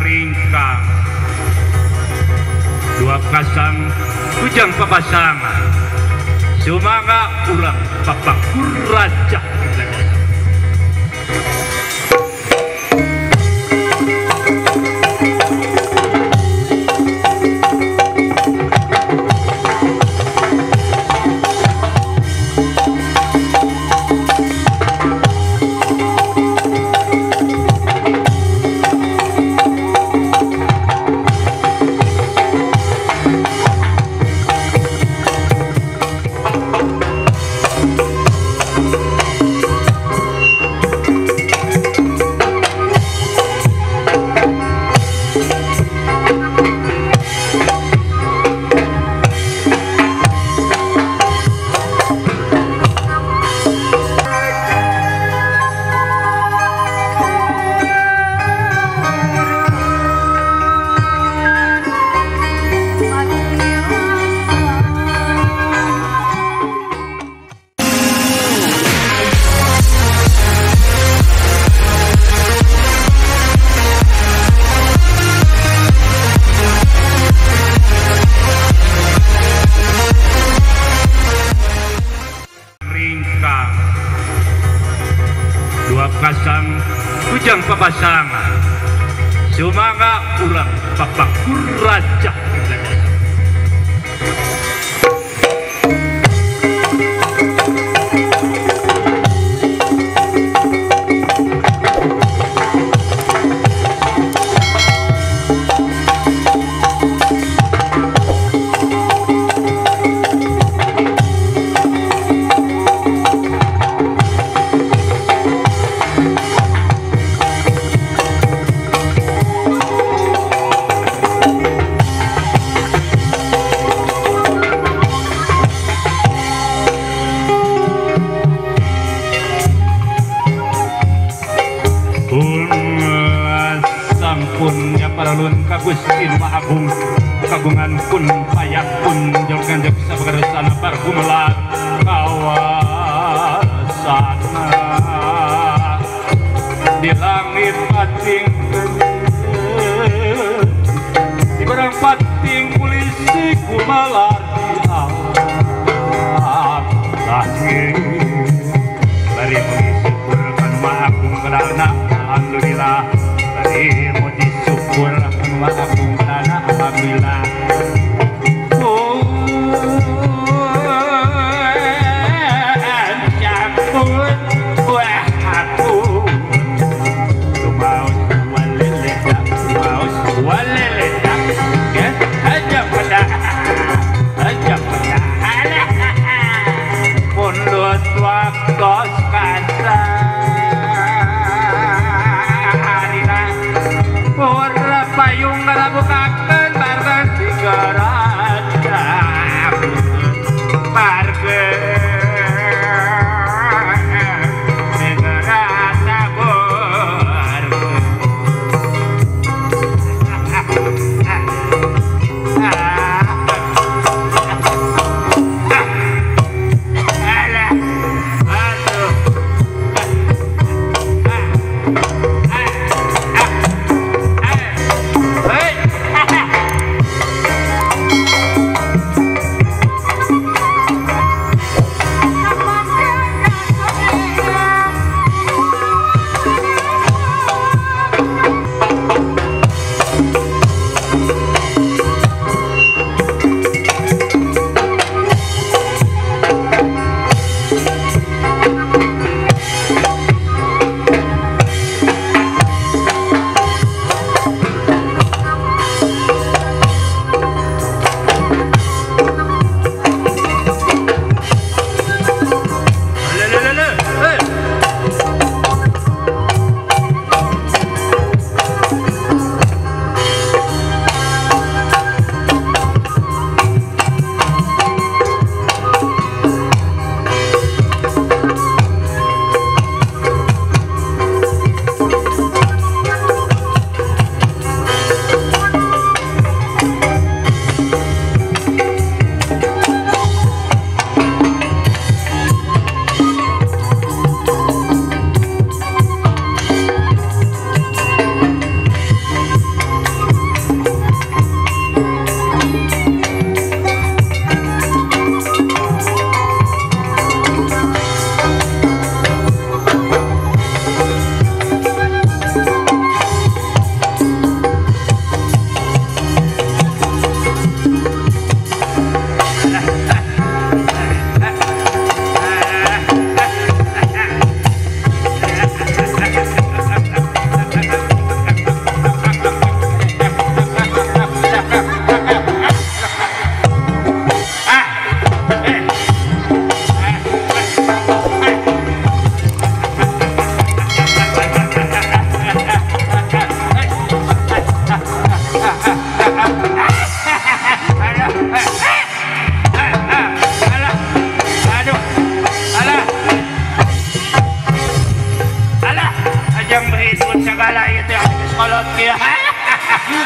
ringkang dua pasang kujang papasangan sumanga urang papakur raja pasang kujang papasangan sumanga urang papakur raja Gusti Nu Agung kagungan pun payak pun jangan jaksa begaresana bargumelar kawasana di langit pating di barang pating polisi kumalar di alam langit bari mengisi kurkan Agung kedana alhamdulillah bari muji syukur Agung kedana alhamdulillah payung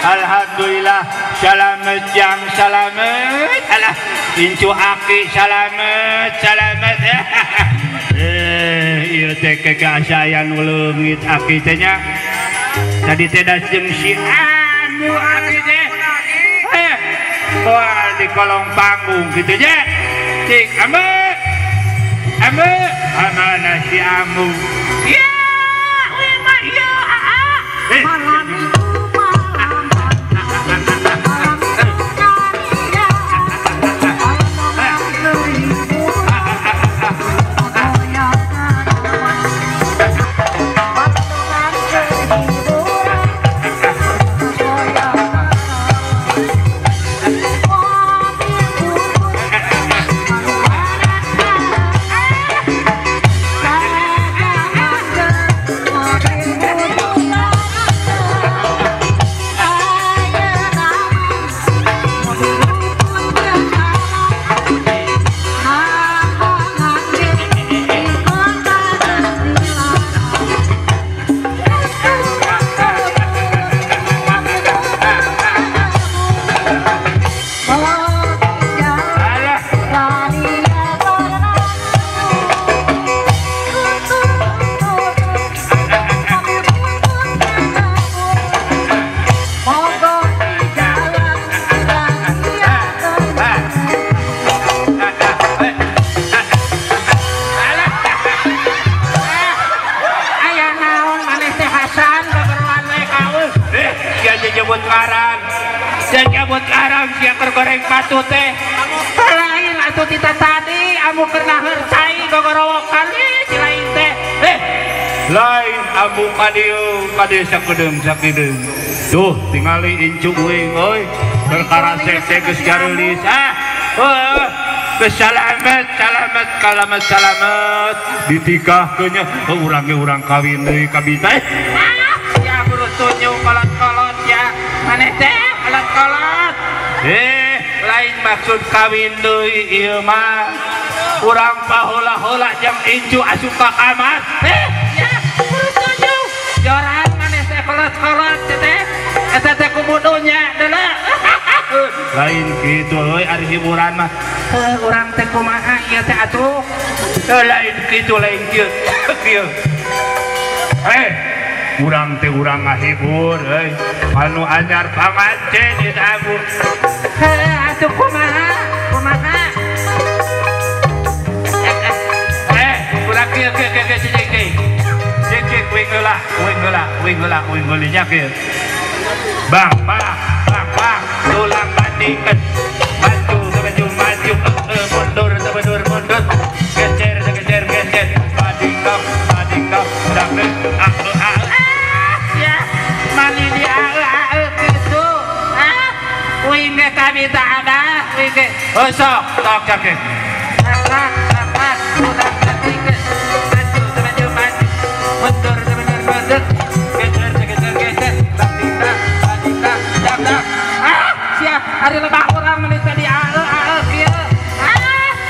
Alhamdulillah selamat yang selamat. Alah incu aki selamat selamat. Iya teh kegasayan leungit aki teh nya. Tadi teh da jeung si Ambu aki teh. Wah di kolong panggung gitu nya. Cik Ambu. Ambu, mana si Ambu? Ya, wih mah ya. Malam itu malam nyebut arang siang goreng batu teh lain atuh tita tadi Ambu kena hercai gogorowo kali lain teh lain Ambu kadieu kade sakedeung sakedeung tuh tingali incu uing euy perkara sek geus gareulis selamat selamat kalamat selamat ditikahkeun nya urang ge urang kawin deui ka bita ya buru tunjuk kolot-kolot ya maneh teh kolot-kolot lain maksud kawin deui ieu mah urang pahola-hola jang incu asup ka kamar ya buru tunjuk joran maneh teh kolot-kolot teh eta teh kubudunya deuleu lain kitu euy ari hiburan mah urang teh kumaha ieu teh atuh lain kitu lain kieu kieu urang teh urang ngahibur anu anyar panganten eta Ambu atuh kumaha kumaha urang kieu cek wing heula nya kieu bang tulang bandingkeun maju mundur geser badingkap dangdeut ya mani dia kitu wing ge kabita ada wing ge sok tok cake tulang bandingkeun maju mundur geser badingkap dangdeut siap hari lebah orang menit tadi kieu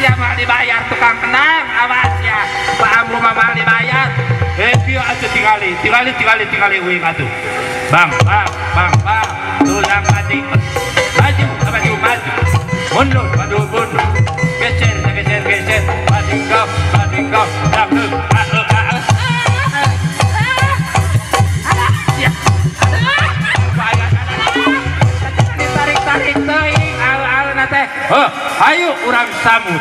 siap mah dibayar tukang kenang awas ya Pak Ambu mah dibayar kieu atuh tingali uing atuh bang tulang banding maju mundur geser badingkap dangdeut tarik teuing al-al na teh ayo urang samut